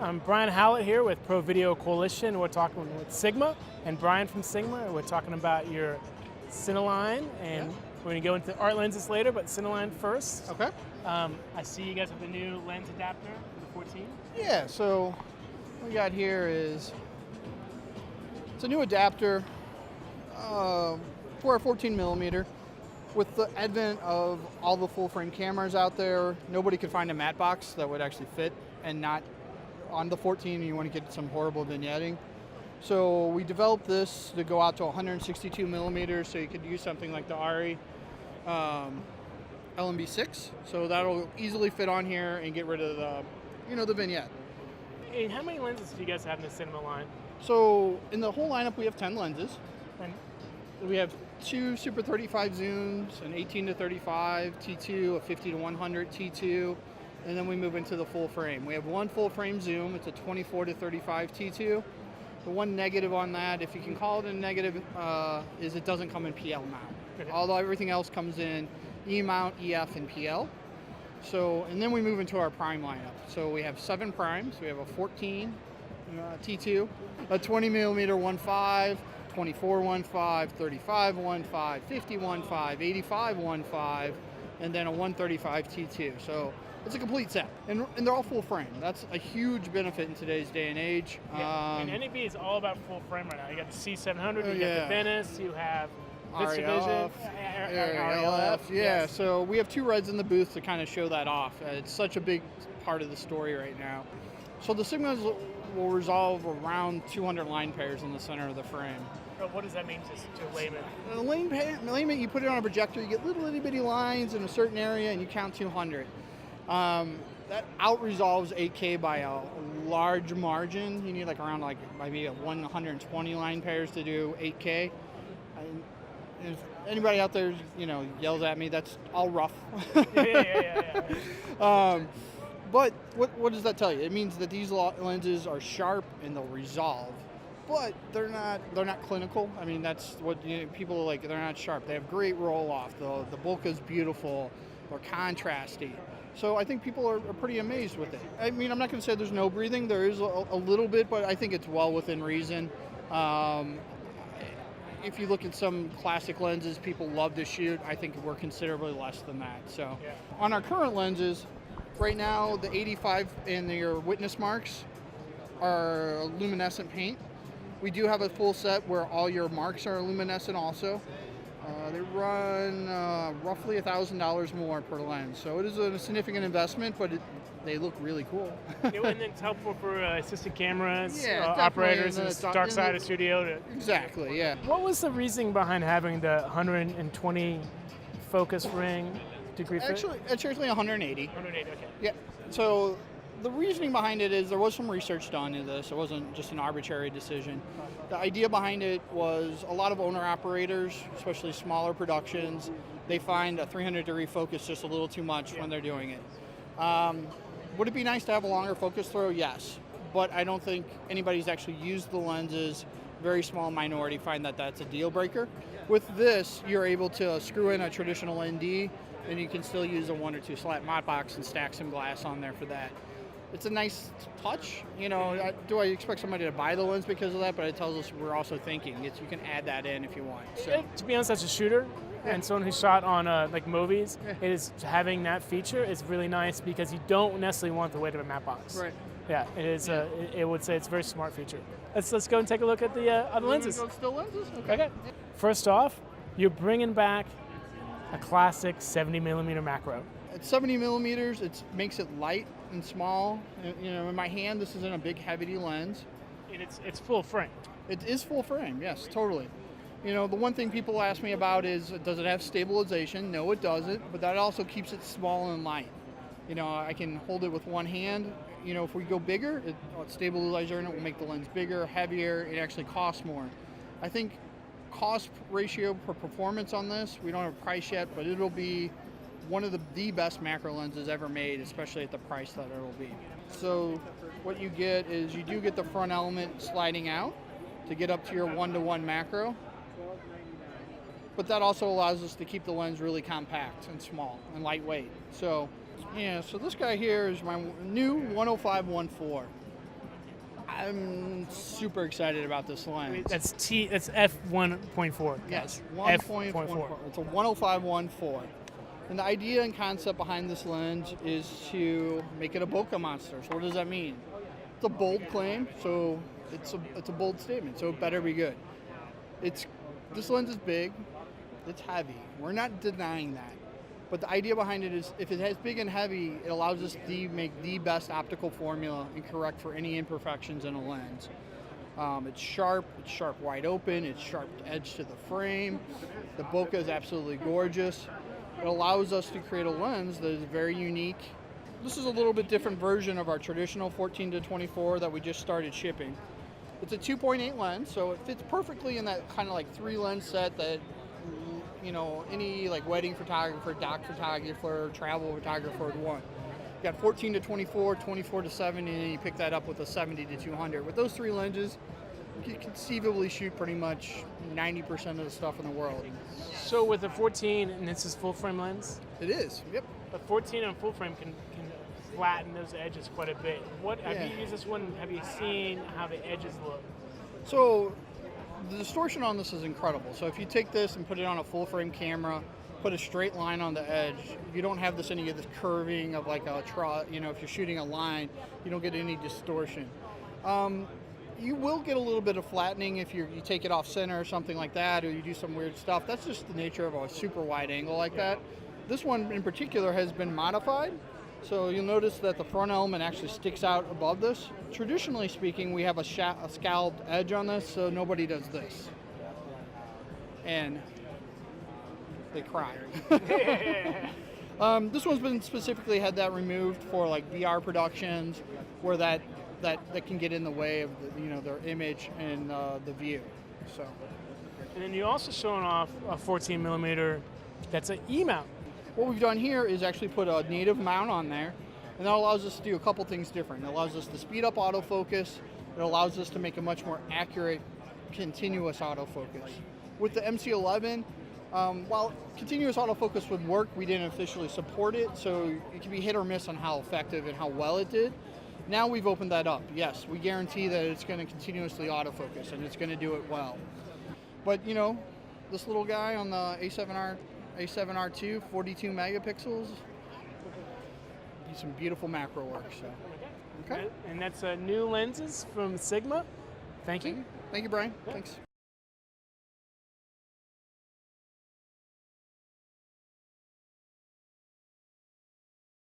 I'm Brian Howlett here with Pro Video Coalition. We're talking with Sigma and Brian from Sigma. We're talking about your Cineline, and we're going to go into art lenses later, but Cineline first. Okay. I see you guys have the new lens adapter for the 14. Yeah, so what we got here is it's a new adapter for a 14 millimeter. With the advent of all the full frame cameras out there, nobody could find a matte box that would actually fit and not on the 14, and you want to get some horrible vignetting. So we developed this to go out to 162 millimeters, so you could use something like the ARRI LMB6. So that'll easily fit on here and get rid of the vignette. And how many lenses do you guys have in the Cinema line? So in the whole lineup, we have 10 lenses. And We have 2 Super 35 zooms, an 18 to 35 T2, a 50 to 100 T2, and then we move into the full frame. We have one full frame zoom. It's a 24 to 35 T2. The one negative on that, if you can call it a negative, is it doesn't come in PL mount. Okay. Although everything else comes in E mount, EF, and PL. So, and then we move into our prime lineup. So we have 7 primes. We have a 14 T2, a 20 millimeter 1.5, 24 1.5, 35 1.5, 50 1.5, 85 1.5, and then a 135 T2. So it's a complete set, and they're all full frame. That's a huge benefit in today's day and age. yeah. And NAB is all about full frame right now. You got the C700, you got the Venice, you have VistaVision, RLF. Yeah, so we have 2 reds in the booth to kind of show that off. It's such a big part of the story right now. So the Sigmas will resolve around 200 line pairs in the center of the frame. What does that mean to layman? The layman, you put it on a projector, you get little itty bitty lines in a certain area, and you count 200. That out-resolves 8K by a large margin. You need around maybe 120 line pairs to do 8K. If anybody out there, yells at me, that's all rough. Yeah. But what does that tell you? It means that these lenses are sharp and they'll resolve, but they're not clinical. I mean, that's what people like. They're not sharp. They have great roll off. The bokeh's beautiful. They're contrasty. So I think people are pretty amazed with it. I mean, I'm not going to say there's no breathing. There is a little bit, but I think it's well within reason. If you look at some classic lenses people love to shoot, I think we're considerably less than that. So on our current lenses, right now the 85 and your witness marks are luminescent paint. We do have a full set where all your marks are luminescent also. They run roughly $1,000 more per lens. So it is a significant investment, but they look really cool. And then it's helpful for assistant cameras, Yeah, operators, and dark side of studio. Exactly, yeah. What was the reasoning behind having the 120 focus ring degree fit? Actually, it's actually 180. 180, okay. Yeah. So the reasoning behind it is there was some research done into this. It wasn't just an arbitrary decision. The idea behind it was a lot of owner-operators, especially smaller productions, they find a 300-degree focus just a little too much when they're doing it. Would it be nice to have a longer focus throw? Yes. But I don't think anybody's actually used the lenses. Very small minority find that that's a deal breaker. With this, you're able to screw in a traditional ND, and you can still use a 1 or 2 slat matte box and stack some glass on there for that. It's a nice touch. Do I expect somebody to buy the lens because of that? But it tells us we're also thinking. You can add that in if you want. So. To be honest, as a shooter and someone who shot on movies, it is having that feature is really nice because you don't necessarily want the weight of a matte box. Right. Yeah, it is. It would say it's a very smart feature. Let's go and take a look at the other lenses. Go still lenses? Okay. First off, you're bringing back a classic 70 millimeter macro. At 70 millimeters, it makes it light and small. In my hand, this isn't a big, heavy lens. And it's full frame. It is full frame, yes, totally. The one thing people ask me about is, does it have stabilization? No, it doesn't, but that also keeps it small and light. I can hold it with one hand. If we go bigger, stabilizer in it will make the lens bigger, heavier. It actually costs more. I think cost ratio per performance on this, we don't have a price yet, but it'll be one of the best macro lenses ever made, especially at the price that it'll be. So what you get is you do get the front element sliding out to get up to your 1-to-1 macro. But that also allows us to keep the lens really compact and small and lightweight. So this guy here is my new 105-14. I'm super excited about this lens. That's f1.4. Yes, f.4. 1.14. It's a 105-1.4. And the idea and concept behind this lens is to make it a bokeh monster. So what does that mean? It's a bold claim, so it's a bold statement, so it better be good. This lens is big, it's heavy. We're not denying that. But the idea behind it is if it has big and heavy, it allows us to make the best optical formula and correct for any imperfections in a lens. It's sharp wide open, it's sharp edge to the frame. The bokeh is absolutely gorgeous. It allows us to create a lens that is very unique. This is a little bit different version of our traditional 14-24 that we just started shipping. It's a 2.8 lens, so it fits perfectly in that kind of like 3 lens set that, you know, any like wedding photographer, doc photographer, travel photographer would want. You got 14-24, 24-70, and then you pick that up with a 70-200. With those 3 lenses, you can conceivably shoot pretty much 90% of the stuff in the world. So with the 14, and this is full frame lens? It is, yep. The 14 on full frame can flatten those edges quite a bit. Have you used this one? Have you seen how the edges look? So the distortion on this is incredible. So if you take this and put it on a full frame camera, put a straight line on the edge, you don't have any of this curving of like a you know, if you're shooting a line, you don't get any distortion. You will get a little bit of flattening if you take it off center or something like that, or you do some weird stuff. That's just the nature of a super wide angle like that. This one in particular has been modified, so you'll notice that the front element actually sticks out above this. Traditionally speaking, we have a scalloped edge on this, so nobody does this. And they cry. This one's been specifically had that removed for like VR productions, where that can get in the way of their image and the view. So. And then you also showing off a 14 millimeter. That's an E mount. What we've done here is actually put a native mount on there, and that allows us to do a couple things different. It allows us to speed up autofocus. It allows us to make a much more accurate, continuous autofocus. With the MC11, while continuous autofocus would work, we didn't officially support it, so it can be hit or miss on how effective and how well it did. Now we've opened that up. Yes, we guarantee that it's going to continuously autofocus and it's going to do it well. But you know, this little guy on the A7R2, 42 megapixels, do some beautiful macro work. So, okay. And that's new lenses from Sigma. Thank you. Thank you, Brian. Thanks.